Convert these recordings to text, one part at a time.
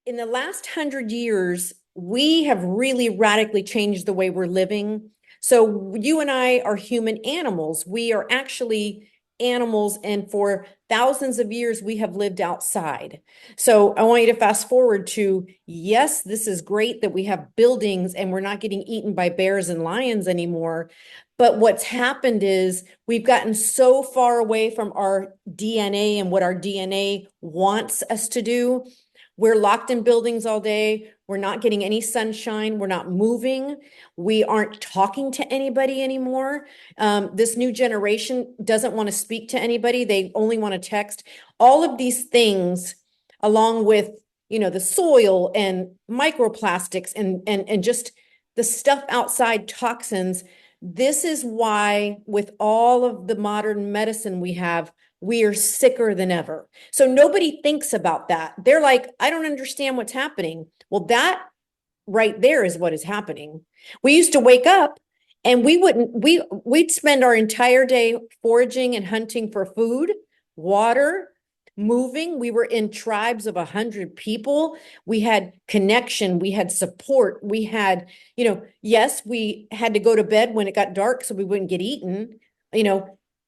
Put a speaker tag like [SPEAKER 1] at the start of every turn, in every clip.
[SPEAKER 1] in the last 100 years, we have really radically changed the way we're living. So you and I are human animals. We are actually animals, and for thousands of years, we have lived outside. So I want you to fast forward to, yes, this is great that we have buildings and we're not getting eaten by bears and lions anymore. But what's happened is we've gotten so far away from our DNA and what our DNA wants us to do. We're locked in buildings all day. We're not getting any sunshine. We're not moving. We aren't talking to anybody anymore. This new generation doesn't want to speak to anybody. They only want to text. All of these things, along with, the soil and microplastics and just the stuff outside, toxins. This is why, with all of the modern medicine we are sicker than ever. So nobody thinks about that. They're like, I don't understand what's happening. Well, that right there is what is happening. We used to wake up and we'd spend our entire day foraging and hunting for food, water, moving. We were in tribes of 100 people. We had connection, we had support, we had, yes, we had to go to bed when it got dark so we wouldn't get eaten,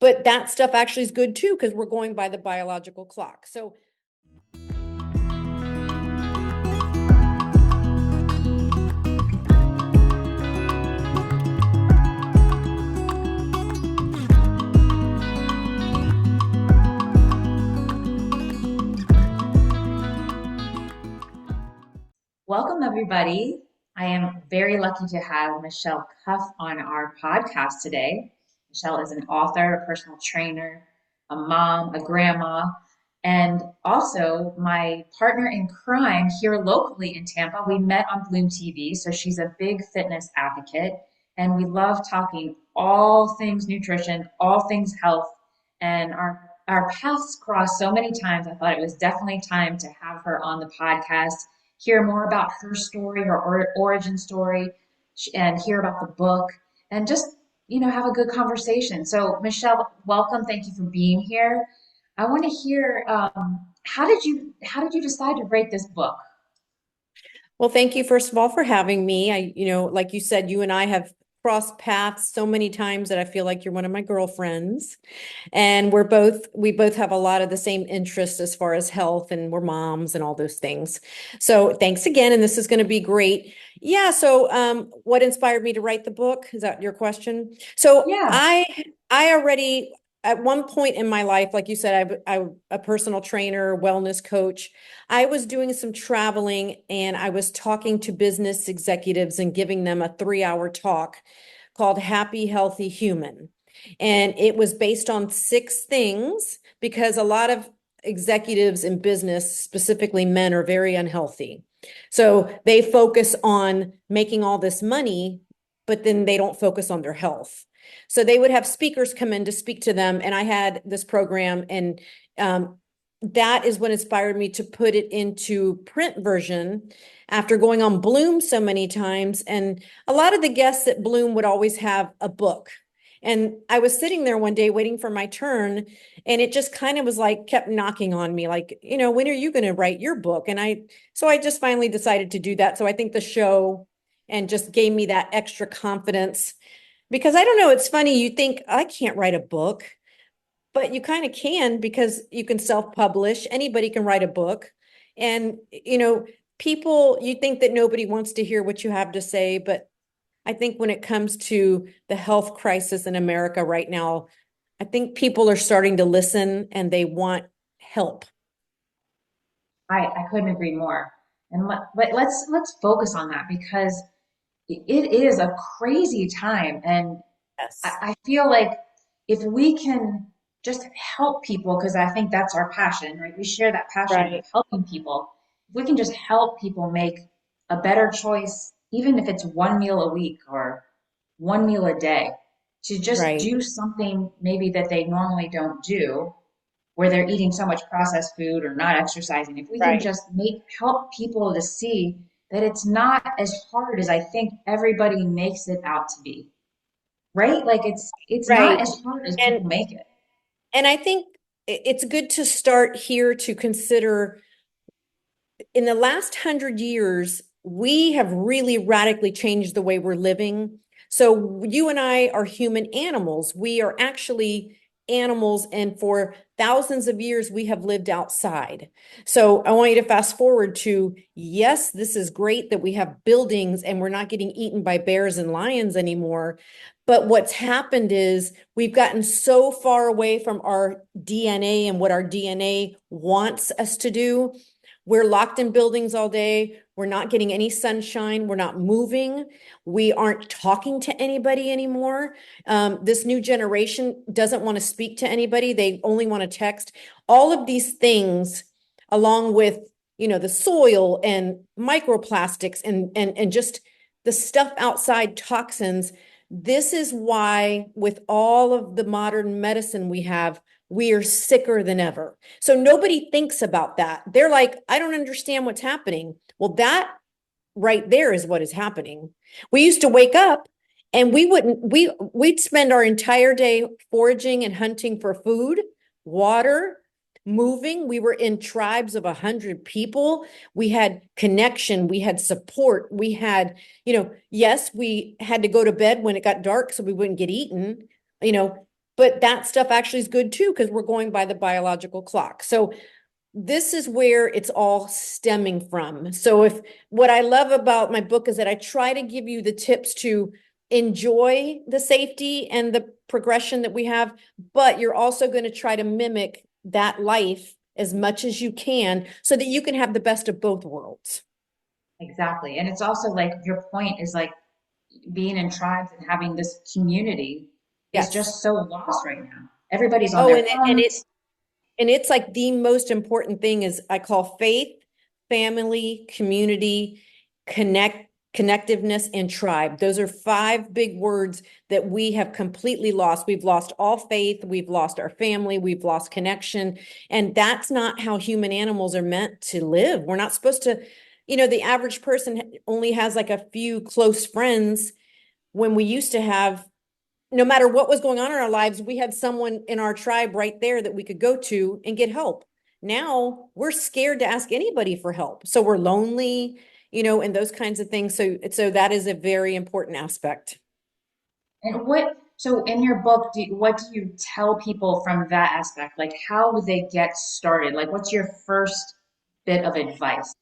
[SPEAKER 1] but that stuff actually is good too, because we're going by the biological clock. So
[SPEAKER 2] welcome, everybody. I am very lucky to have Michele Cuffe on our podcast today. Michele is an author, a personal trainer, a mom, a grandma, and also my partner in crime here locally in Tampa. We met on Bloom TV, so she's a big fitness advocate, and we love talking all things nutrition, all things health, and our paths crossed so many times. I thought it was definitely time to have her on the podcast, hear more about her story, her origin story, and hear about the book, and just have a good conversation. So, Michele, welcome. Thank you for being here. I want to hear how did you decide to write this book?
[SPEAKER 1] well, thank you, first of all, for having me. Like you said, you and I have crossed paths so many times that I feel like you're one of my girlfriends. And we both have a lot of the same interests as far as health, and we're moms and all those things. So thanks again. And this is going to be great. Yeah. So, what inspired me to write the book? Is that your question? So
[SPEAKER 2] Yeah.
[SPEAKER 1] I already, at one point in my life, like you said, I'm a personal trainer, wellness coach. I was doing some traveling and I was talking to business executives and giving them a 3-hour talk called Happy, Healthy Human. And it was based on 6 things, because a lot of executives in business, specifically men, are very unhealthy. So they focus on making all this money, but then they don't focus on their health. So they would have speakers come in to speak to them. And I had this program, and that is what inspired me to put it into print version after going on Bloom so many times. And a lot of the guests at Bloom would always have a book. And I was sitting there one day waiting for my turn, and it just kind of was like, kept knocking on me, like, when are you going to write your book? So I just finally decided to do that. So I think the show and just gave me that extra confidence, because I don't know, it's funny, you think I can't write a book, but you kind of can, because you can self-publish. Anybody can write a book. And, people, you think that nobody wants to hear what you have to say, but I think when it comes to the health crisis in America right now, I think people are starting to listen and they want help.
[SPEAKER 2] I couldn't agree more. But let's focus on that because it is a crazy time, and
[SPEAKER 1] Yes.
[SPEAKER 2] I feel like if we can just help people, because I think that's our passion, right? We share that passion of
[SPEAKER 1] Right.
[SPEAKER 2] helping people. If we can just help people make a better choice, even if it's one meal a week or one meal a day, to just
[SPEAKER 1] Right.
[SPEAKER 2] do something maybe that they normally don't do, where they're eating so much processed food or not exercising. If we can
[SPEAKER 1] Right.
[SPEAKER 2] just help people to see that it's not as hard as I think everybody makes it out to be, right? Like it's not
[SPEAKER 1] Right.
[SPEAKER 2] as hard as
[SPEAKER 1] And
[SPEAKER 2] people make it.
[SPEAKER 1] and I think it's good to start here to consider in the last 100 years, we have really radically changed the way we're living. So you and I are human animals. We are actually animals, and for thousands of years, we have lived outside. So I want you to fast forward to, yes, this is great that we have buildings and we're not getting eaten by bears and lions anymore. But what's happened is we've gotten so far away from our DNA and what our DNA wants us to do. We're locked in buildings all day. We're not getting any sunshine. We're not moving. We aren't talking to anybody anymore. This new generation doesn't want to speak to anybody. They only want to text. All of these things, along with, the soil and microplastics and just the stuff outside, toxins. This is why, with all of the modern medicine we are sicker than ever. So nobody thinks about that. They're like, I don't understand what's happening. Well, that right there is what is happening. We used to wake up and we'd spend our entire day foraging and hunting for food, water, moving. We were in tribes of 100 people. We had connection, we had support, we had, yes, we had to go to bed when it got dark so we wouldn't get eaten, you know, but that stuff actually is good too, because we're going by the biological clock. So this is where it's all stemming from. So if what I love about my book is that I try to give you the tips to enjoy the safety and the progression that we have, but you're also going to try to mimic that life as much as you can so that you can have the best of both worlds.
[SPEAKER 2] Exactly. And it's also like your point is like being in tribes and having this community is
[SPEAKER 1] Yes.
[SPEAKER 2] just so lost right now. Everybody's on
[SPEAKER 1] Oh,
[SPEAKER 2] their
[SPEAKER 1] and
[SPEAKER 2] phones.
[SPEAKER 1] it's like the most important thing is I call faith, family, community, connectiveness, and tribe. Those are five big words that we have completely lost. We've lost all faith, we've lost our family, we've lost connection. And that's not how human animals are meant to live. We're not supposed to, the average person only has like a few close friends, when we used to have, no matter what was going on in our lives, we had someone in our tribe right there that we could go to and get help. Now we're scared to ask anybody for help. So we're lonely, and those kinds of things. So that is a very important aspect.
[SPEAKER 2] And so in your book, what do you tell people from that aspect? Like, how do they get started? Like, what's your first bit of advice?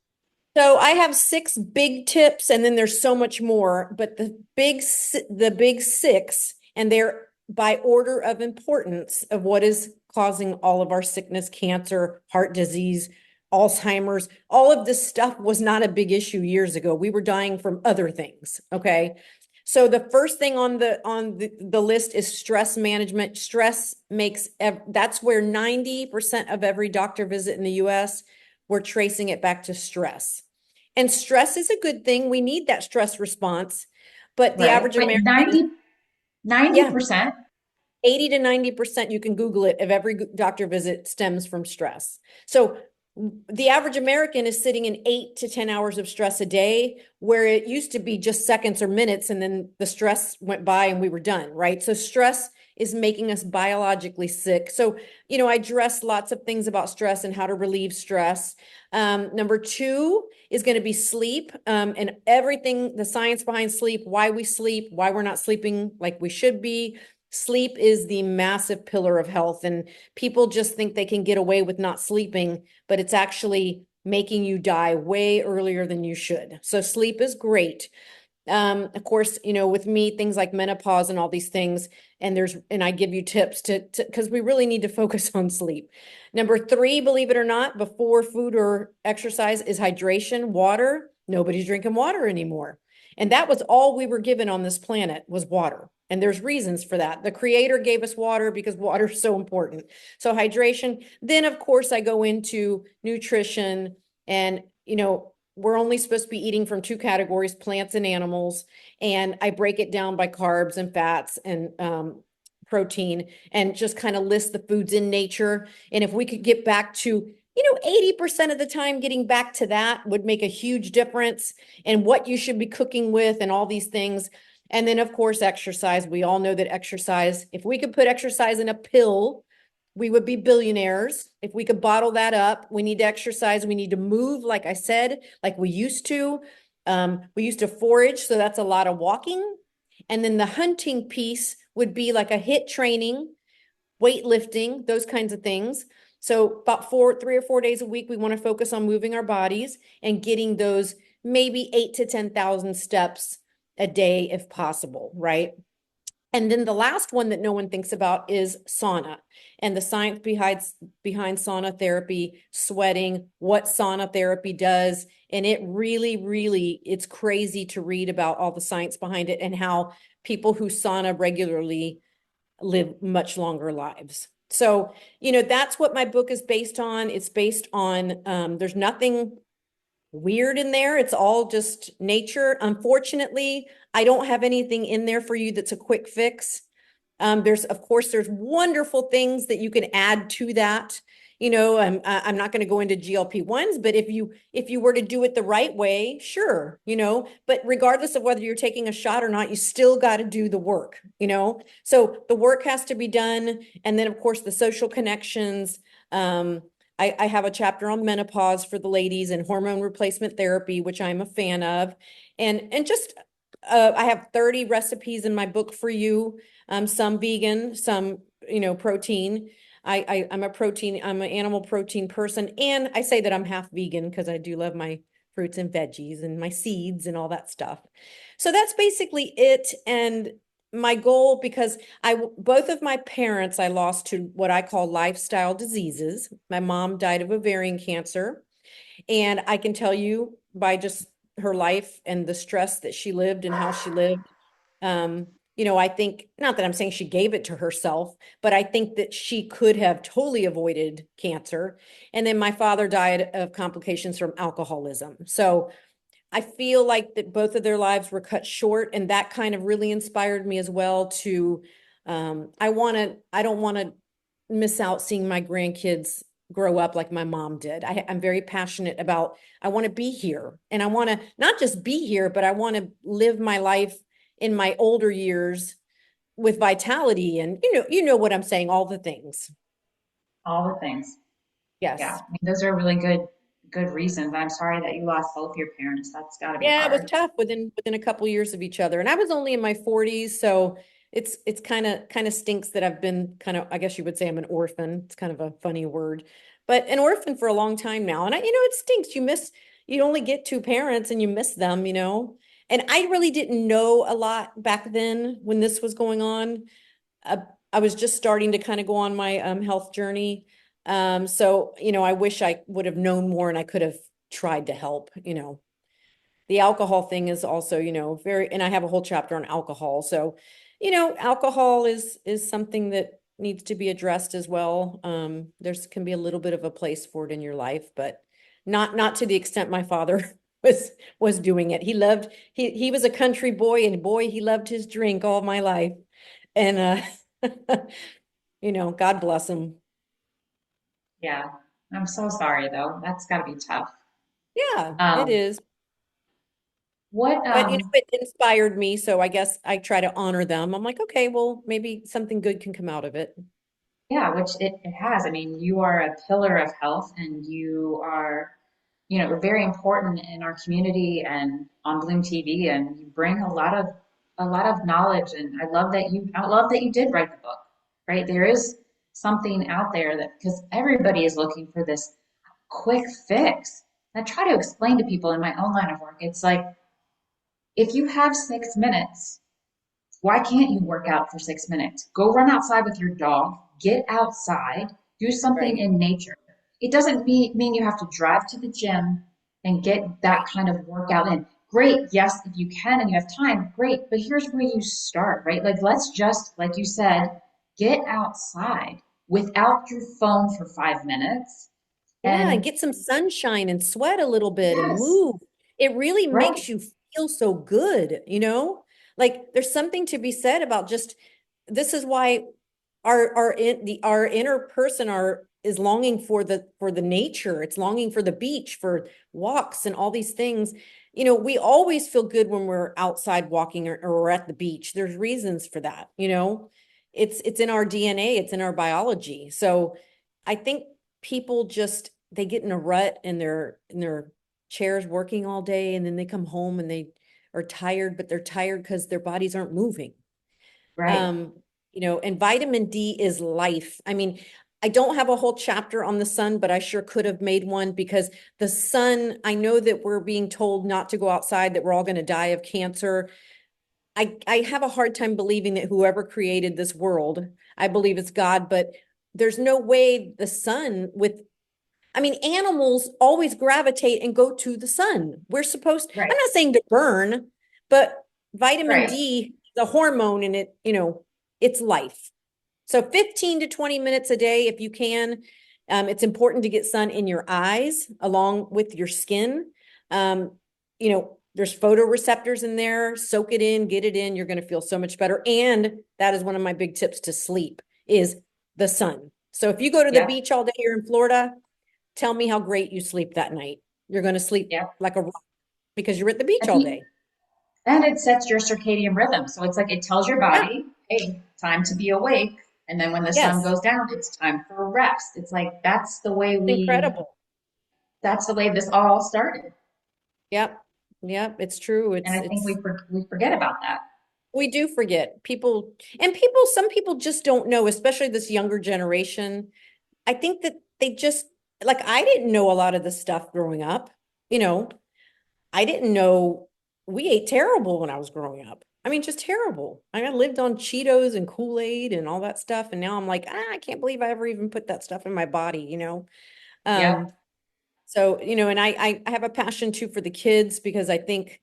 [SPEAKER 1] So I have six big tips, and then there's so much more, but the big six, and they're by order of importance of what is causing all of our sickness, cancer, heart disease, Alzheimer's. All of this stuff was not a big issue years ago. We were dying from other things. Okay. So the first thing on the list is stress management. Stress that's where 90% of every doctor visit in the US, we're tracing it back to stress. And stress is a good thing. We need that stress response. But the
[SPEAKER 2] Right.
[SPEAKER 1] average
[SPEAKER 2] Wait,
[SPEAKER 1] American,
[SPEAKER 2] ninety
[SPEAKER 1] yeah,
[SPEAKER 2] percent
[SPEAKER 1] 80 to 90%, you can Google it, of every doctor visit stems from stress. So the average American is sitting in 8 to 10 hours of stress a day, where it used to be just seconds or minutes, and then the stress went by and we were done, right? So stress is making us biologically sick. So, I address lots of things about stress and how to relieve stress. Number two is going to be sleep, and everything, the science behind sleep, why we sleep, why we're not sleeping like we should be. Sleep is the massive pillar of health, and people just think they can get away with not sleeping, but it's actually making you die way earlier than you should. So sleep is great. Of course, with me, things like menopause and all these things, and I give you tips because we really need to focus on sleep. Number three, believe it or not, before food or exercise, is hydration, water. Nobody's drinking water anymore. And that was all we were given on this planet, was water. And there's reasons for that. The creator gave us water because water is so important. So hydration. Then, of course, I go into nutrition, and, we're only supposed to be eating from two categories, plants and animals. And I break it down by carbs and fats and protein, and just kind of list the foods in nature. And if we could get back to, 80% of the time, getting back to that would make a huge difference, and what you should be cooking with and all these things. And then, of course, exercise. We all know that exercise, if we could put exercise in a pill, we would be billionaires if we could bottle that up. We need to exercise. We need to move, like I said, like we used to. We used to forage, so that's a lot of walking. And then the hunting piece would be like a HIIT training, weightlifting, those kinds of things. So about 3 or 4 days a week, we want to focus on moving our bodies and getting those maybe 8 to 10,000 steps a day if possible, right? And then the last one that no one thinks about is sauna and the science behind sauna therapy, sweating, what sauna therapy does. And it really, really, it's crazy to read about all the science behind it and how people who sauna regularly live much longer lives. So, that's what my book is based on. It's based on, there's nothing weird in there. It's all just nature. Unfortunately, I don't have anything in there for you that's a quick fix. Of course, there's wonderful things that you can add to that. I'm not going to go into GLP-1s, but if you were to do it the right way, sure, but regardless of whether you're taking a shot or not, you still got to do the work. So the work has to be done. And then, of course, the social connections. I have a chapter on menopause for the ladies and hormone replacement therapy, which I'm a fan of. And just I have 30 recipes in my book for you. Some vegan, some, protein. I'm an animal protein person. And I say that I'm half vegan because I do love my fruits and veggies and my seeds and all that stuff. So that's basically it. And my goal, because both of my parents I lost to what I call lifestyle diseases. My mom died of ovarian cancer. And I can tell you by just her life and the stress that she lived and how she lived, um, I think, not that I'm saying she gave it to herself, but I think that she could have totally avoided cancer. And then my father died of complications from alcoholism. So I feel like that both of their lives were cut short, and that kind of really inspired me as well to, I don't want to miss out seeing my grandkids grow up like my mom did. I'm very passionate about, I want to be here, and I want to not just be here, but I want to live my life in my older years with vitality and, you know what I'm saying, all the things.
[SPEAKER 2] All the things. Yeah,
[SPEAKER 1] Yes.
[SPEAKER 2] I mean, those are really good reasons. I'm sorry that you lost both your parents. That's got to be
[SPEAKER 1] Yeah, it was
[SPEAKER 2] hard.
[SPEAKER 1] tough within a couple years of each other. And I was only in my 40s, so it's kind of stinks that I've been kind of, I guess you would say I'm an orphan. It's kind of a funny word. But an orphan for a long time now. And it stinks. You only get two parents and you miss them. And I really didn't know a lot back then when this was going on. Uh, I was just starting to kind of go on my health journey. So, I wish I would have known more and I could have tried to help. The alcohol thing is also, very, and I have a whole chapter on alcohol. So, alcohol is something that needs to be addressed as well. There's can be a little bit of a place for it in your life, but not to the extent my father was doing it. He was a country boy, and boy, he loved his drink all my life. And God bless him.
[SPEAKER 2] Yeah, I'm so sorry though. That's got to be tough.
[SPEAKER 1] Yeah, it
[SPEAKER 2] Um,
[SPEAKER 1] is.
[SPEAKER 2] what
[SPEAKER 1] But it inspired me, so I guess I try to honor them. I'm like, okay, well, maybe something good can come out of it.
[SPEAKER 2] Yeah, which it has. I mean, you are a pillar of health and you are, very important in our community and on Bloom TV, and you bring a lot of knowledge. And I love that you did write the book, right? There is something out there that because everybody is looking for this quick fix. I try to explain to people in my own line of work, it's like if you have 6 minutes, why can't you work out for 6 minutes? Go run outside with your dog, get outside, do something
[SPEAKER 1] Right.
[SPEAKER 2] in nature. It doesn't mean you have to drive to the gym and get that
[SPEAKER 1] Right.
[SPEAKER 2] kind of workout in. Great, yes, if you can and you have time, great, but here's where you start, right? Like, let's just, like you said, get outside without your phone for 5 minutes.
[SPEAKER 1] Yeah, and
[SPEAKER 2] And
[SPEAKER 1] get some sunshine and sweat a little bit and
[SPEAKER 2] yes,
[SPEAKER 1] move. It really
[SPEAKER 2] right,
[SPEAKER 1] makes you feel so good. Like there's something to be said about just this is why our inner person is longing for the nature. It's longing for the beach, for walks and all these things. We always feel good when we're outside walking or we're at the beach. There's reasons for that. it's in our DNA, it's in our biology. So I think people just they get in a rut and they're chairs working all day, and then they come home and they are tired, but they're tired because their bodies aren't moving.
[SPEAKER 2] Right.
[SPEAKER 1] Um, and vitamin D is life. I mean, I don't have a whole chapter on the sun, but I sure could have made one because the sun, I know that we're being told not to go outside, that we're all going to die of cancer. I have a hard time believing that whoever created this world, I believe it's God, but there's no way the sun with, I mean, animals always gravitate and go to the sun. We're supposed, I'm
[SPEAKER 2] Right.
[SPEAKER 1] not saying to burn, but vitamin
[SPEAKER 2] Right.
[SPEAKER 1] D, the hormone in it, it's life. So 15 to 20 minutes a day, if you can. It's important to get sun in your eyes along with your skin. There's photoreceptors in there. Soak it in, get it in. You're going to feel so much better. And that is one of my big tips to sleep is the sun. So if you go to the
[SPEAKER 2] Yep.
[SPEAKER 1] beach all day here in Florida, tell me how great you sleep that night. You're going to sleep
[SPEAKER 2] Yep.
[SPEAKER 1] like a rock because you're at the beach
[SPEAKER 2] And,
[SPEAKER 1] all day.
[SPEAKER 2] and it sets your circadian rhythm. So it's like it tells your
[SPEAKER 1] Yeah.
[SPEAKER 2] body, hey, time to be awake. And then when the sun
[SPEAKER 1] Yes.
[SPEAKER 2] goes down, it's time for rest. It's like
[SPEAKER 1] Incredible.
[SPEAKER 2] that's the way this all started.
[SPEAKER 1] Yep. Yep. It's true.
[SPEAKER 2] And I think we forget about that.
[SPEAKER 1] We do forget people, and some people just don't know, especially this younger generation. I think that they just, like, I didn't know a lot of this stuff growing up. You know, I didn't know we ate terrible when I was growing up. I mean, just terrible. I lived on Cheetos and Kool-Aid and all that stuff. And now I'm like, I can't believe I ever even put that stuff in my body.
[SPEAKER 2] Yep.
[SPEAKER 1] Um, so, and I have a passion too for the kids because I think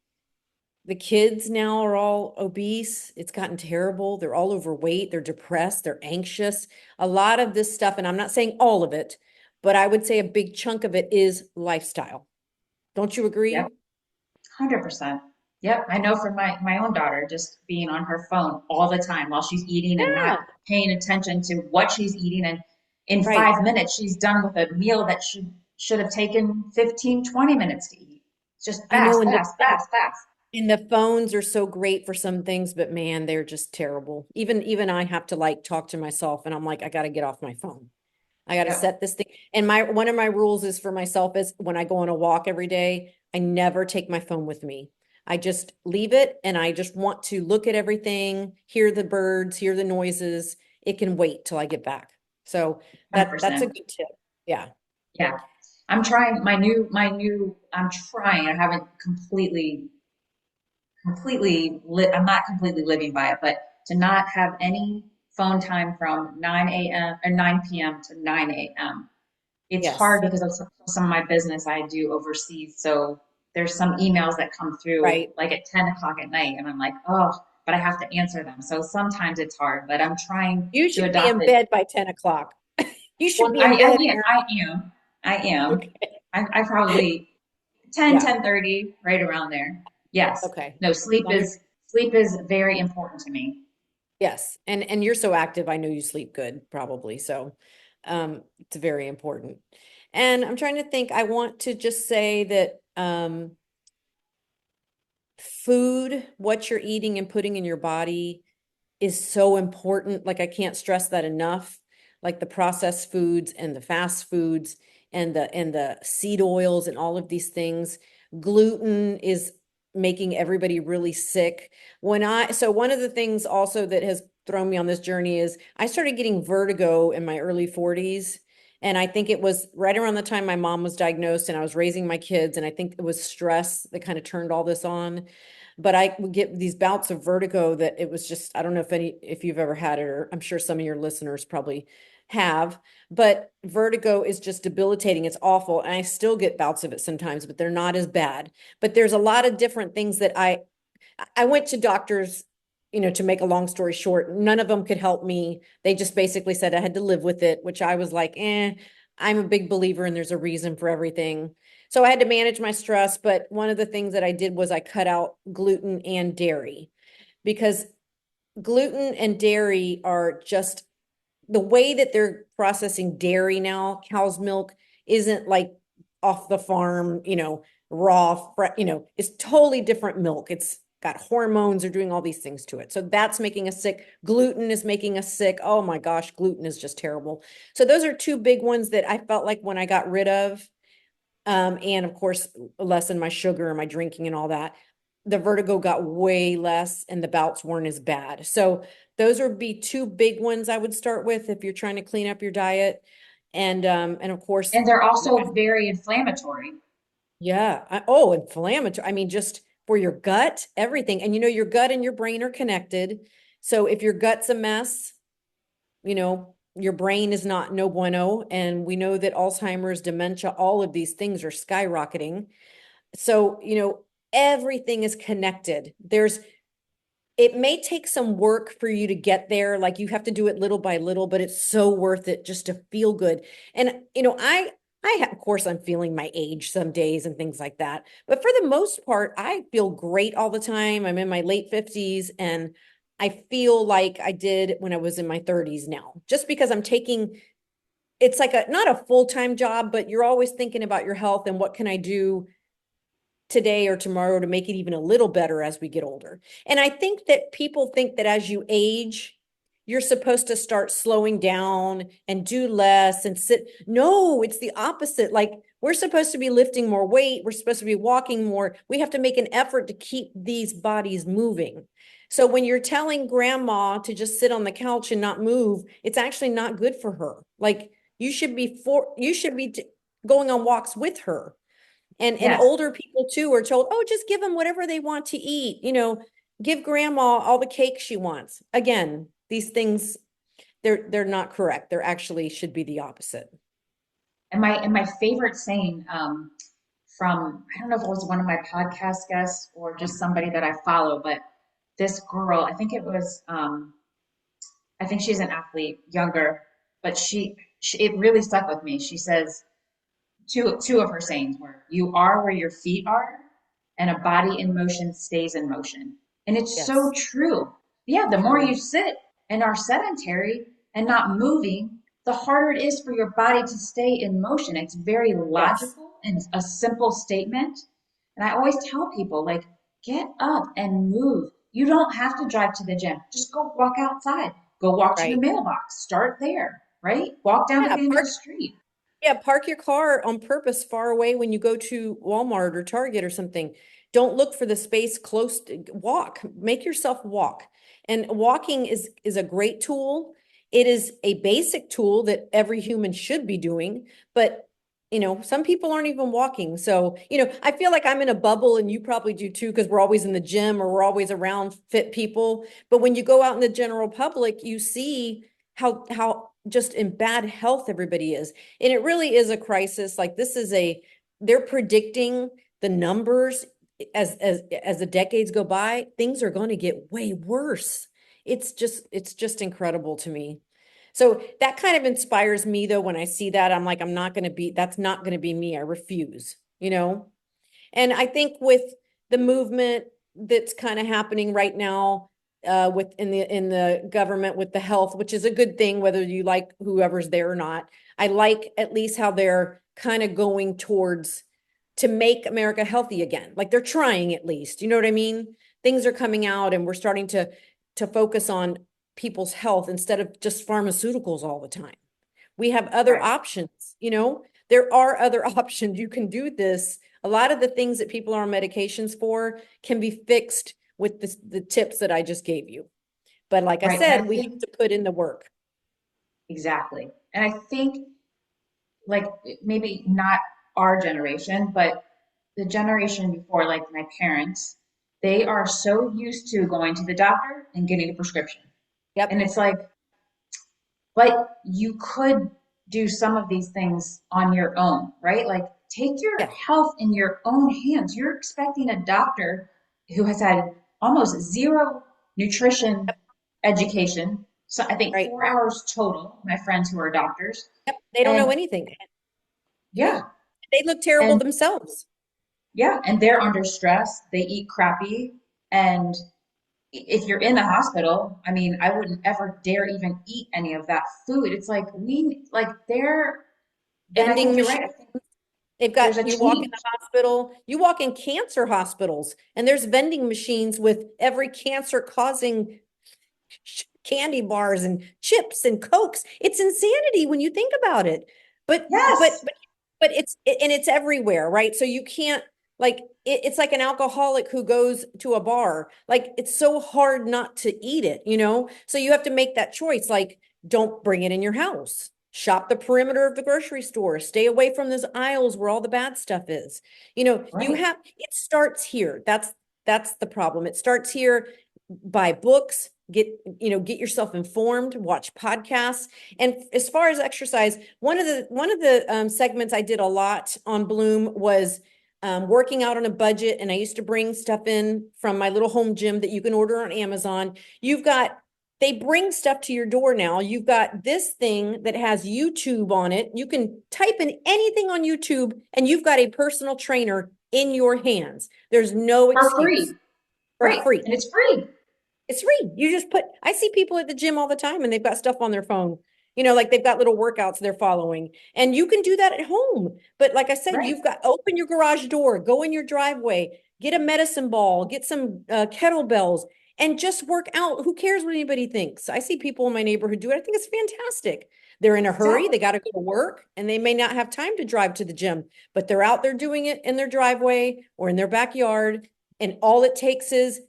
[SPEAKER 1] the kids now are all obese. It's gotten terrible. They're all overweight. They're depressed. They're anxious. A lot of this stuff, and I'm not saying all of it, but I would say a big chunk of it is lifestyle. Don't you
[SPEAKER 2] Yep.
[SPEAKER 1] agree?
[SPEAKER 2] 100%. Yep. I know from my own daughter, just being on her phone all the time while she's eating and not
[SPEAKER 1] Yeah,
[SPEAKER 2] paying attention to what she's eating. And in
[SPEAKER 1] right.
[SPEAKER 2] 5 minutes, she's done with a meal that should have taken 15, 20 minutes to eat. It's just
[SPEAKER 1] I know,
[SPEAKER 2] fast, fast, fast, fast.
[SPEAKER 1] and the phones are so great for some things, but man, they're just terrible. Even I have to like talk to myself, and I'm like, I got to get off my phone. I got to
[SPEAKER 2] Yep.
[SPEAKER 1] set this thing. And my one of my rules is for myself is when I go on a walk every day, I never take my phone with me. I just leave it and I just want to look at everything, hear the birds, hear the noises. It can wait till I get back. So that's a
[SPEAKER 2] 100%.
[SPEAKER 1] good tip. Yeah.
[SPEAKER 2] Yeah. I'm trying I'm trying. I haven't I'm not completely living by it, but to not have any phone time from 9 a.m. or 9 p.m. to 9 a.m. It's hard
[SPEAKER 1] Yes.
[SPEAKER 2] because of some of my business I do overseas. So there's some emails that come through
[SPEAKER 1] Right.
[SPEAKER 2] like at 10 o'clock at night, and I'm like, oh, but I have to answer them. So sometimes it's hard, but I'm trying
[SPEAKER 1] You
[SPEAKER 2] to
[SPEAKER 1] should be
[SPEAKER 2] adopt
[SPEAKER 1] in
[SPEAKER 2] it.
[SPEAKER 1] bed by 10 o'clock. You should
[SPEAKER 2] Well,
[SPEAKER 1] be in bed, Aaron.
[SPEAKER 2] I am. I am.
[SPEAKER 1] Okay.
[SPEAKER 2] I probably 10,
[SPEAKER 1] Yeah.
[SPEAKER 2] 10:30, right around there. Yes.
[SPEAKER 1] Okay.
[SPEAKER 2] No,
[SPEAKER 1] As long as
[SPEAKER 2] sleep is very important to me.
[SPEAKER 1] yes. And you're so active. I know you sleep good, probably. So it's very important. And I'm trying to think, I want to just say that food, what you're eating and putting in your body is so important. Like I can't stress that enough. Like the processed foods and the fast foods and the seed oils and all of these things. Gluten is making everybody really sick. So one of the things also that has thrown me on this journey is I started getting vertigo in my early 40s. And I think it was right around the time my mom was diagnosed and I was raising my kids. And I think it was stress that kind of turned all this on. But I would get these bouts of vertigo that it was just, I don't know if you've ever had it, or I'm sure some of your listeners probably have, but vertigo is just debilitating. It's awful. And I still get bouts of it sometimes, but they're not as bad. But there's a lot of different things that I went to doctors, to make a long story short, none of them could help me. They just basically said I had to live with it, which I was like, I'm a big believer and there's a reason for everything. So I had to manage my stress. But one of the things that I did was I cut out gluten and dairy because gluten and dairy are just the way that they're processing dairy now, cow's milk isn't like off the farm, raw, it's totally different milk. It's got hormones, they're doing all these things to it. So that's making us sick. Gluten is making us sick. Oh my gosh, gluten is just terrible. So those are two big ones that I felt like when I got rid of, and of course, lessen my sugar and my drinking and all that, the vertigo got way less and the bouts weren't as bad. So those would be two big ones I would start with if you're trying to clean up your diet. And of course,
[SPEAKER 2] And they're also very inflammatory.
[SPEAKER 1] yeah. Oh, inflammatory. I mean, just for your gut, everything. And your gut and your brain are connected. So if your gut's a mess, your brain is not no bueno. And we know that Alzheimer's, dementia, all of these things are skyrocketing. So, everything is connected. It may take some work for you to get there. Like you have to do it little by little, but it's so worth it just to feel good. And, of course, I'm feeling my age some days and things like that. But for the most part, I feel great all the time. I'm in my late 50s and I feel like I did when I was in my 30s now, just because it's like not a full-time job, but you're always thinking about your health and what can I do today or tomorrow to make it even a little better as we get older. And I think that people think that as you age, you're supposed to start slowing down and do less and sit. No, it's the opposite. Like we're supposed to be lifting more weight. We're supposed to be walking more. We have to make an effort to keep these bodies moving. So when you're telling grandma to just sit on the couch and not move, it's actually not good for her. Like you should be going on walks with her. And
[SPEAKER 2] Yes.
[SPEAKER 1] older people too are told, oh, just give them whatever they want to eat. Give grandma all the cake she wants. Again, these things they're not correct. They're actually should be the opposite.
[SPEAKER 2] And my favorite saying from, I don't know if it was one of my podcast guests or just somebody that I follow, but this girl, I think she's an athlete, younger, but she it really stuck with me. She says two of her sayings were, "You are where your feet are, and a body in motion stays in motion." And it's so
[SPEAKER 1] Yes,
[SPEAKER 2] true. Yeah, the more you
[SPEAKER 1] true.
[SPEAKER 2] sit and are sedentary and not moving, the harder it is for your body to stay in motion. It's very
[SPEAKER 1] Yes,
[SPEAKER 2] logical and a simple statement. And I always tell people, like, get up and move. You don't have to drive to the gym. Just go walk outside. Go walk to your
[SPEAKER 1] right.
[SPEAKER 2] mailbox. Start there, right? Walk down to
[SPEAKER 1] Yeah,
[SPEAKER 2] the end of the street.
[SPEAKER 1] park your car on purpose far away when you go to Walmart or Target or something. Don't look for the space close to walk. Make yourself walk. And walking is a great tool. It is a basic tool that every human should be doing, but some people aren't even walking. So, I feel like I'm in a bubble and you probably do too, because we're always in the gym or we're always around fit people. But when you go out in the general public, you see how just in bad health everybody is. And it really is a crisis. Like they're predicting the numbers as the decades go by, things are going to get way worse. It's just incredible to me. So that kind of inspires me though when I see that. I'm like, that's not going to be me. I refuse. And I think with the movement that's kind of happening right now, with in the government with the health, which is a good thing, whether you like whoever's there or not. I like at least how they're kind of going towards to make America healthy again. Like they're trying at least. You know what I mean? Things are coming out, and we're starting to focus on people's health instead of just pharmaceuticals all the time. We have other
[SPEAKER 2] Right.
[SPEAKER 1] options. There are other options. You can do this. A lot of the things that people are on medications for can be fixed with the tips that I just gave you. But like I
[SPEAKER 2] Right. And I
[SPEAKER 1] said, we have
[SPEAKER 2] think
[SPEAKER 1] to put in the work.
[SPEAKER 2] exactly. And I think like maybe not our generation, but the generation before, like my parents, they are so used to going to the doctor and getting a prescription. And
[SPEAKER 1] Yep.
[SPEAKER 2] it's like, but you could do some of these things on your own, right? Like take your
[SPEAKER 1] Yeah.
[SPEAKER 2] health in your own hands. You're expecting a doctor who has had almost zero nutrition education. So I think
[SPEAKER 1] Right.
[SPEAKER 2] 4 hours total, my friends who are doctors.
[SPEAKER 1] Yep. They don't know
[SPEAKER 2] And
[SPEAKER 1] anything. Yeah.
[SPEAKER 2] yeah,
[SPEAKER 1] They look terrible
[SPEAKER 2] and
[SPEAKER 1] themselves.
[SPEAKER 2] yeah, and they're under stress. They eat crappy. And if you're in the hospital, I mean, I wouldn't ever dare even eat any of that food. It's like and I think
[SPEAKER 1] Vending
[SPEAKER 2] you're
[SPEAKER 1] machine.
[SPEAKER 2] right. I think,
[SPEAKER 1] They've
[SPEAKER 2] There's a
[SPEAKER 1] got, you walk in the
[SPEAKER 2] change.
[SPEAKER 1] hospital, you walk in cancer hospitals, and there's vending machines with every cancer causing candy bars and chips and Cokes. It's insanity when you think about it. But but
[SPEAKER 2] Yes.
[SPEAKER 1] but but and it's everywhere, right? So you can't like it's like an alcoholic who goes to a bar. Like it's so hard not to eat it, you know? So you have to make that choice. Like, don't bring it in your house. Shop the perimeter of the grocery store. Stay away from those aisles where all the bad stuff is. You know, you
[SPEAKER 2] Right.
[SPEAKER 1] have it starts here. That's the problem. It starts here. Buy books, get yourself informed, watch podcasts. And as far as exercise, one of the segments I did a lot on Bloom was working out on a budget. And I used to bring stuff in from my little home gym that you can order on Amazon. They bring stuff to your door now. You've got this thing that has YouTube on it. You can type in anything on YouTube and you've got a personal trainer in your hands. There's no
[SPEAKER 2] For free.
[SPEAKER 1] excuse. For
[SPEAKER 2] Right.
[SPEAKER 1] free.
[SPEAKER 2] And it's free.
[SPEAKER 1] It's free. You just I see people at the gym all the time and they've got stuff on their phone. Like they've got little workouts they're following. And you can do that at home. But like I said,
[SPEAKER 2] Right.
[SPEAKER 1] you've got open your garage door, go in your driveway, get a medicine ball, get some kettlebells, and just work out. Who cares what anybody thinks? I see people in my neighborhood do it. I think it's fantastic. They're in a hurry,
[SPEAKER 2] Exactly.
[SPEAKER 1] they got to go to work, and they may not have time to drive to the gym, but they're out there doing it in their driveway or in their backyard. And all it takes is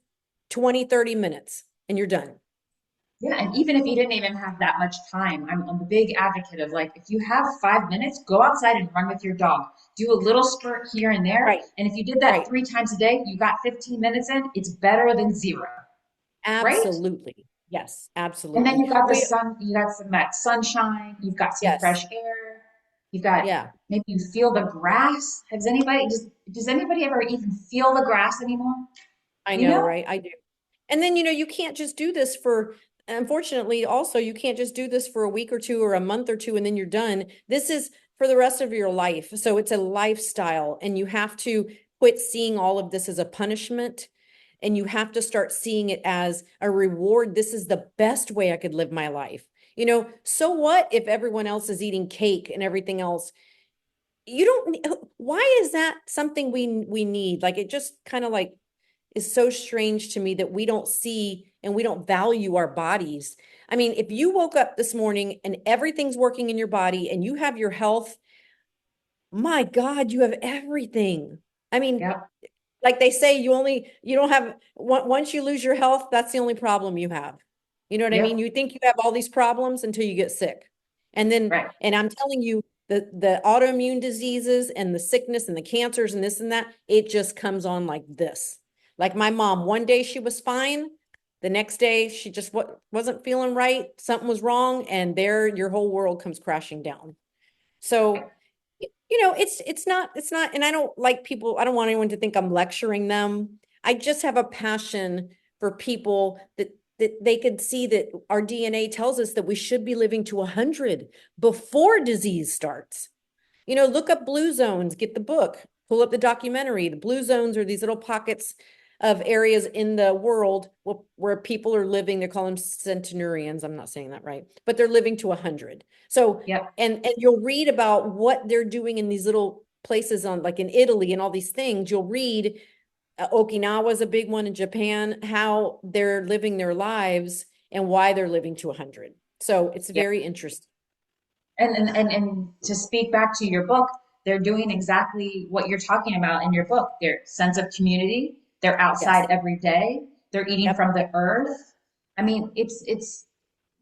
[SPEAKER 1] 20, 30 minutes and you're done.
[SPEAKER 2] Yeah, and even if you didn't even have that much time, I'm a big advocate of like, if you have 5 minutes, go outside and run with your dog. Do a little spurt here and there.
[SPEAKER 1] Right,
[SPEAKER 2] And if you did that
[SPEAKER 1] right.
[SPEAKER 2] 3 times a day, you got 15 minutes in, it's better than zero, right?
[SPEAKER 1] Absolutely. Yes,
[SPEAKER 2] And then
[SPEAKER 1] absolutely.
[SPEAKER 2] you've got the
[SPEAKER 1] We,
[SPEAKER 2] sun, you got some that sunshine, you've got some
[SPEAKER 1] yes,
[SPEAKER 2] fresh air, you've got
[SPEAKER 1] yeah,
[SPEAKER 2] maybe you feel the grass. Does anybody ever even feel the grass anymore?
[SPEAKER 1] I
[SPEAKER 2] You
[SPEAKER 1] know,
[SPEAKER 2] know?
[SPEAKER 1] right? I do. And then, you can't just do this unfortunately, also, you can't just do this for a week or two or a month or two and then you're done. This is for the rest of your life. So it's a lifestyle and you have to quit seeing all of this as a punishment and you have to start seeing it as a reward. This is the best way I could live my life. So what if everyone else is eating cake and everything else? You don't, why is that something we need? Like it just kind of like is so strange to me that we don't see and we don't value our bodies. I mean, if you woke up this morning and everything's working in your body and you have your health, my God, you have everything. I mean,
[SPEAKER 2] Yep,
[SPEAKER 1] like they say, you don't have, once you lose your health, that's the only problem you have. You know what I mean?
[SPEAKER 2] yep,
[SPEAKER 1] You think you have all these problems until you get sick.
[SPEAKER 2] right.
[SPEAKER 1] And I'm telling you, the autoimmune diseases and the sickness and the cancers and this and that, it just comes on like this. Like my mom, one day she was fine. The next day she just wasn't feeling right. Something was wrong. And there your whole world comes crashing down. So it's not, and I don't like people, I don't want anyone to think I'm lecturing them. I just have a passion for people that they could see that our DNA tells us that we should be living to 100 before disease starts. Look up blue zones, get the book, pull up the documentary. The blue zones are these little pockets of areas in the world where people are living. They call them centenarians. I'm not saying that right, but they're living to 100. So,
[SPEAKER 2] Yep,
[SPEAKER 1] and you'll read about what they're doing in these little places on like in Italy and all these things. You'll read Okinawa is a big one in Japan, how they're living their lives and why they're living to 100. So it's
[SPEAKER 2] yep.
[SPEAKER 1] very interesting.
[SPEAKER 2] And to speak back to your book, they're doing exactly what you're talking about in your book. Their sense of community, they're outside
[SPEAKER 1] Yes.
[SPEAKER 2] every day, they're eating
[SPEAKER 1] Yep.
[SPEAKER 2] from the earth. I mean, it's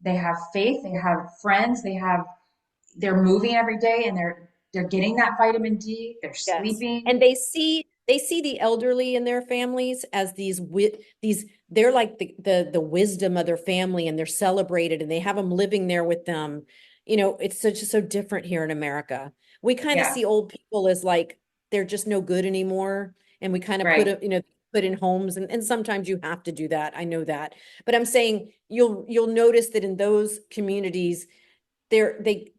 [SPEAKER 2] they have faith, they have friends, they're moving every day and they're getting that vitamin D, they're
[SPEAKER 1] Yes.
[SPEAKER 2] sleeping.
[SPEAKER 1] And they see the elderly in their families as these they're like the wisdom of their family and they're celebrated and they have them living there with them. It's such so different here in America. We kind of
[SPEAKER 2] Yeah,
[SPEAKER 1] see old people as like they're just no good anymore and we kind of
[SPEAKER 2] right.
[SPEAKER 1] put in homes and sometimes you have to do that. I know that. But I'm saying you'll notice that in those communities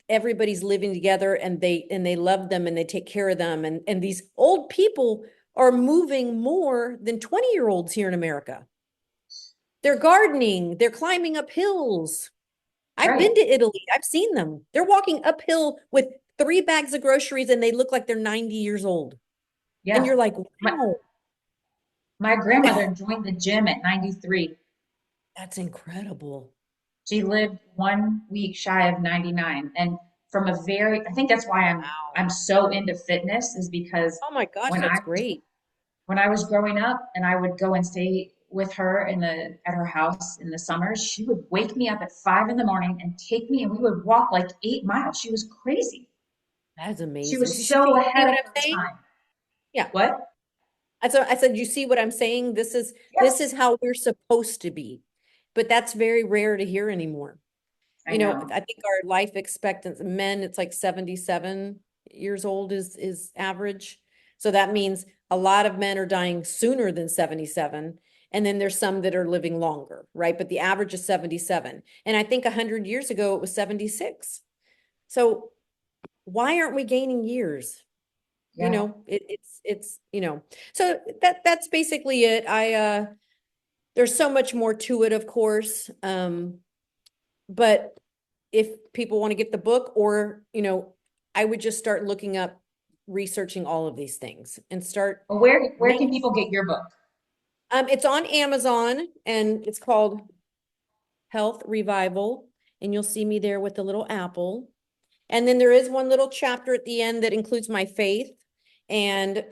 [SPEAKER 1] everybody's living together and they love them and they take care of them and these old people are moving more than 20-year-olds here in America. They're gardening, they're climbing up hills. I've been
[SPEAKER 2] Right.
[SPEAKER 1] to Italy, I've seen them. They're walking uphill with three bags of groceries and they look like they're 90 years old. And
[SPEAKER 2] Yeah.
[SPEAKER 1] you're like,
[SPEAKER 2] My
[SPEAKER 1] wow,
[SPEAKER 2] my grandmother joined the gym at 93.
[SPEAKER 1] that's incredible.
[SPEAKER 2] She lived 1 week shy of 99. And from a very, I think that's why
[SPEAKER 1] Wow.
[SPEAKER 2] I'm so into fitness is because
[SPEAKER 1] Oh my gosh,
[SPEAKER 2] when I
[SPEAKER 1] that's great.
[SPEAKER 2] when I was growing up and I would go and stay with her at her house in the summers, she would wake me up at 5 in the morning and take me and we would walk like 8 miles. She was crazy.
[SPEAKER 1] That's
[SPEAKER 2] She
[SPEAKER 1] amazing.
[SPEAKER 2] was
[SPEAKER 1] See
[SPEAKER 2] so
[SPEAKER 1] see
[SPEAKER 2] ahead
[SPEAKER 1] what
[SPEAKER 2] of
[SPEAKER 1] I'm
[SPEAKER 2] her
[SPEAKER 1] saying?
[SPEAKER 2] time.
[SPEAKER 1] Yeah.
[SPEAKER 2] What?
[SPEAKER 1] I said, you see what I'm saying? This is
[SPEAKER 2] Yes,
[SPEAKER 1] how we're supposed to be. But that's very rare to hear anymore.
[SPEAKER 2] I know.
[SPEAKER 1] I think our life expectancy, men, it's like 77 years old is average. So that means a lot of men are dying sooner than 77. And then there's some that are living longer, right? But the average is 77. And I think 100 years ago it was 76. So why aren't we gaining years?
[SPEAKER 2] Yeah.
[SPEAKER 1] It's so that's basically it. There's so much more to it, of course. But if people want to get the book, or I would just start looking up, researching all of these things and start
[SPEAKER 2] Well, where can
[SPEAKER 1] making.
[SPEAKER 2] people get your book?
[SPEAKER 1] It's on Amazon and it's called Health Revival, and you'll see me there with the little apple. And then there is one little chapter at the end that includes my faith and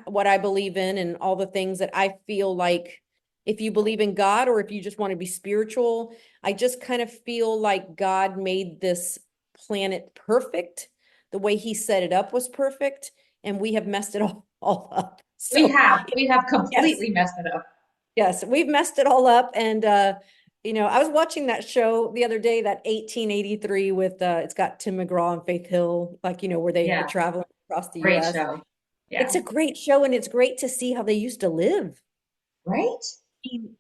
[SPEAKER 1] what I believe in and all the things that I feel like, if you believe in God or if you just want to be spiritual, I just kind of feel like God made this planet perfect. The way he set it up was perfect, and we have messed it all up. So,
[SPEAKER 2] We have
[SPEAKER 1] yes.
[SPEAKER 2] completely messed it up.
[SPEAKER 1] Yes, we've messed it all up. And I was watching that show the other day, that 1883 with it's got Tim McGraw and Faith Hill, like, where they were
[SPEAKER 2] Yeah,
[SPEAKER 1] traveling across the
[SPEAKER 2] great
[SPEAKER 1] US.
[SPEAKER 2] show.
[SPEAKER 1] It's
[SPEAKER 2] Yeah,
[SPEAKER 1] a great show, and it's great to see how they used to live.
[SPEAKER 2] right?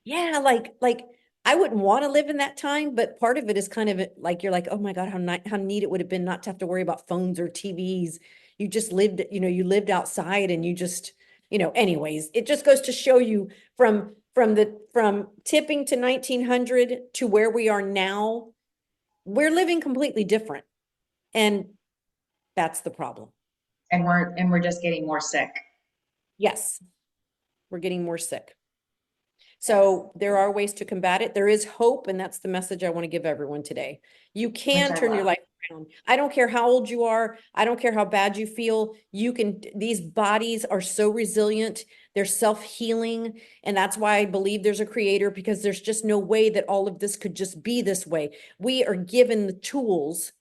[SPEAKER 1] Yeah, like I wouldn't want to live in that time, but part of it is kind of like, you're like, oh my God, how neat it would have been not to have to worry about phones or TVs. You just lived, you lived outside, and you just, anyways, it just goes to show you from tipping to 1900 to where we are now, we're living completely different. And that's the problem.
[SPEAKER 2] And we're just getting more sick.
[SPEAKER 1] Yes, we're getting more sick.
[SPEAKER 2] Yes,
[SPEAKER 1] So there are ways to combat it. There is hope, and that's the message I want to give everyone today. You
[SPEAKER 2] which
[SPEAKER 1] can
[SPEAKER 2] I
[SPEAKER 1] turn your
[SPEAKER 2] love.
[SPEAKER 1] life around. I don't care how old you are. I don't care how bad you feel. These bodies are so resilient. They're self-healing. And that's why I believe there's a creator, because there's just no way that all of this could just be this way. We are given the tools,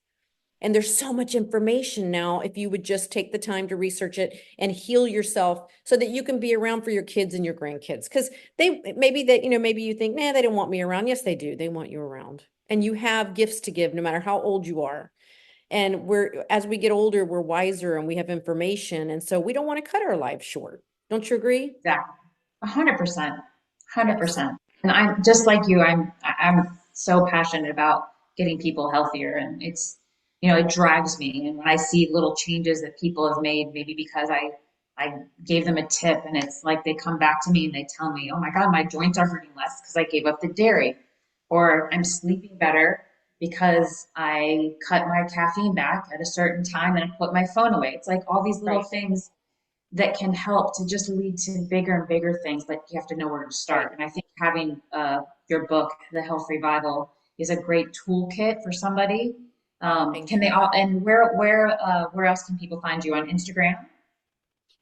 [SPEAKER 1] and there's so much information now, if you would just take the time to research it and heal yourself so that you can be around for your kids and your grandkids. Because maybe you think, nah, they don't want me around. Yes, they do. They want you around. And you have gifts to give no matter how old you are. And as we get older, we're wiser and we have information. And so we don't want to cut our lives short. Don't you agree?
[SPEAKER 2] Exactly. 100%.
[SPEAKER 1] Yes.
[SPEAKER 2] 100%. And I'm just like you, I'm so passionate about getting people healthier and it drives me. And when I see little changes that people have made, maybe because I gave them a tip and it's like they come back to me and they tell me, "Oh my God, my joints are hurting less because I gave up the dairy." Or I'm sleeping better because I cut my caffeine back at a certain time and I put my phone away. It's like all these little
[SPEAKER 1] Right.
[SPEAKER 2] things that can help to just lead to bigger and bigger things, but you have to know where to
[SPEAKER 1] Right.
[SPEAKER 2] start. And I think having your book, The Health Revival, is a great toolkit for somebody.
[SPEAKER 1] Thank
[SPEAKER 2] Can
[SPEAKER 1] you.
[SPEAKER 2] they all, and where else can people find you on Instagram?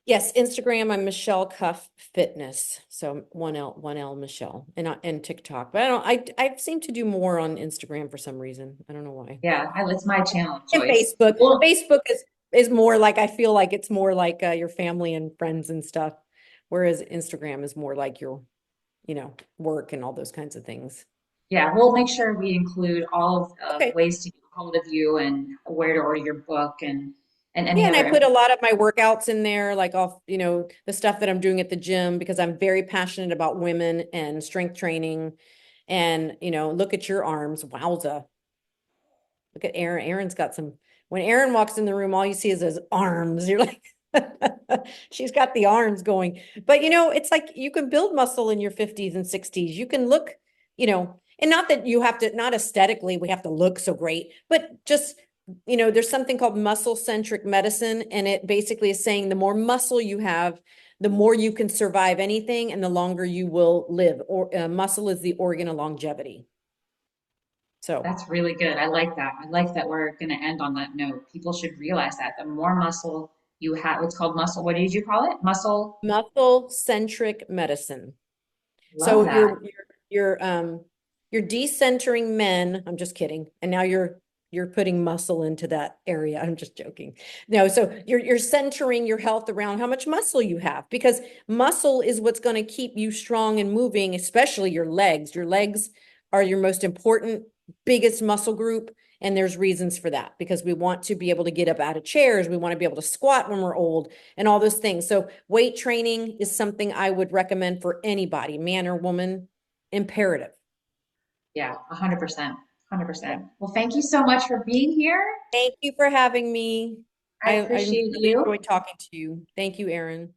[SPEAKER 1] Yes, Instagram, I'm Michele Cuffe Fitness. So one L Michelle, and TikTok. But I seem to do more on Instagram for some reason. I don't know why.
[SPEAKER 2] Yeah, it's my channel of
[SPEAKER 1] And
[SPEAKER 2] choice.
[SPEAKER 1] Facebook.
[SPEAKER 2] Well,
[SPEAKER 1] Facebook is more like, I feel like it's more like your family and friends and stuff. Whereas Instagram is more like your, work and all those kinds of things.
[SPEAKER 2] yeah, we'll make sure we include all of
[SPEAKER 1] Okay.
[SPEAKER 2] ways to get a hold of you and where to order your book and any
[SPEAKER 1] Yeah, and
[SPEAKER 2] other
[SPEAKER 1] I put a
[SPEAKER 2] information.
[SPEAKER 1] lot of my workouts in there, like off, the stuff that I'm doing at the gym, because I'm very passionate about women and strength training. And, look at your arms. Wowza. Look at Aaron. When Aaron walks in the room, all you see is those arms. You're like, she's got the arms going. But, it's like you can build muscle in your 50s and 60s. You can look, and not that you have to, not aesthetically, we have to look so great, but just there's something called muscle-centric medicine, and it basically is saying the more muscle you have, the more you can survive anything and the longer you will live. Or muscle is the organ of longevity. So
[SPEAKER 2] That's really good. I like that. I like that we're going to end on that note. People should realize that the more muscle you have, what's called muscle, what did you call it? Muscle.
[SPEAKER 1] muscle-centric medicine. So
[SPEAKER 2] Love that.
[SPEAKER 1] you're decentering men. I'm just kidding. And now you're putting muscle into that area. I'm just joking. No, so you're centering your health around how much muscle you have, because muscle is what's going to keep you strong and moving, especially your legs. Your legs are your most important, biggest muscle group. And there's reasons for that, because we want to be able to get up out of chairs. We want to be able to squat when we're old and all those things. So weight training is something I would recommend for anybody, man or woman, imperative.
[SPEAKER 2] Yeah, 100%.
[SPEAKER 1] Okay.
[SPEAKER 2] 100%. Well, thank you so much for being here.
[SPEAKER 1] Thank you for having me.
[SPEAKER 2] I
[SPEAKER 1] I
[SPEAKER 2] appreciate
[SPEAKER 1] really
[SPEAKER 2] you.
[SPEAKER 1] enjoyed talking to you. Thank you, Erin.